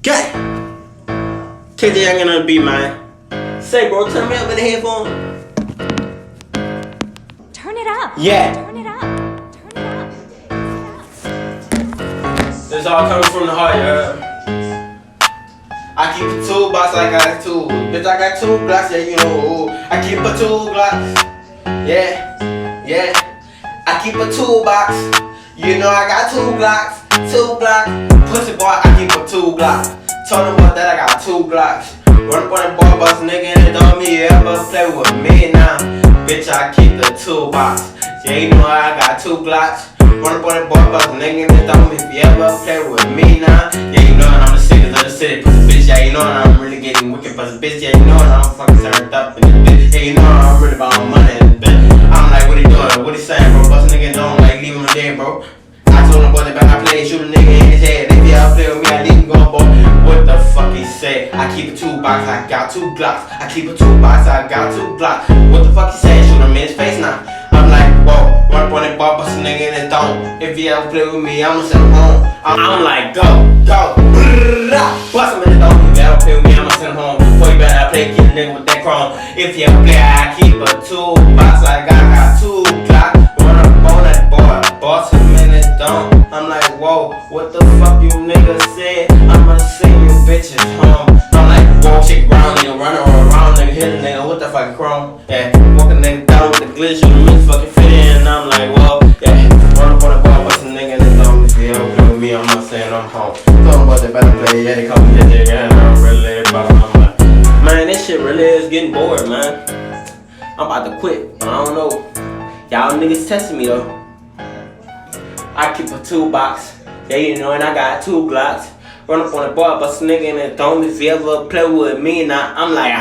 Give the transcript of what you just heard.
Got it. KJ ain't gonna be man. Say, bro, turn me up with the headphone. Turn it up. Yeah. Turn it up. Turn it up. This all coming from the heart, yeah. I keep a toolbox like I got two. Bitch, I got 2 Glocks, yeah, you know. I keep a 2 Glocks. Yeah. I keep a toolbox. You know I got 2 Glocks. 2 Glocks. Pussy boy, I keep a 2 Glocks. Told him about that I got 2 Glocks. Run up on that boy, bust nigga, and it don't me ever play with me now. Bitch, I keep the toolbox. Yeah, you know I got 2 Glocks. Run up on that boy, bust nigga, and it don't me if you ever play with me now. Yeah, you know I'm the sickest of the city, pussy bitch. Yeah, you know I'm really getting wicked, pussy bitch. Yeah, you know I'm fucking turned up in this bitch. Yeah, you know I'm really about money in this bitch. I'm like, what he doing? What he saying, bro? Bust nigga don't like leave him dead, bro. I told him, boy, that I play, shoot a nigga in his head. If you ever play with me, I leave him going, boy. What the fuck he say? I keep a toolbox, I got 2 Glocks. I keep a toolbox, I got 2 Glocks. What the fuck he say? Shoot him in his face now. I'm like, whoa, run up on that bar, bust a nigga in his dome. If you ever play with me, I'ma send him home. I'm like, go, bust him in the dome. If you ever play with me, I'ma send him home. Boy, you better play, get a nigga with that chrome. If you ever play, I keep a toolbox, I got 2 Glocks. Run up on that boy, bust him in his dome. I'm like, whoa, what the fuck you niggas said? I'ma send you bitches home. I'm like, whoa, shake around, nigga, run around, nigga, hit a nigga, what the fuck, chrome? Yeah, walk a nigga down with the glitch, you miss fucking fit in. I'm like, whoa, yeah, run up on the ball, bust a nigga in the dome. If you ever play with me, I'm not saying I'm home. Told them about they better play, yeah, they call me KJ, yeah, I'm really about I'm like, man, this shit really is getting bored, man. I'm about to quit, but I don't know. Y'all niggas testing me though. I keep a toolbox, yeah, you know, and I got 2 Glocks. Run up on the bar, bust a nigga in the dome. If you ever play with me, now I'm like,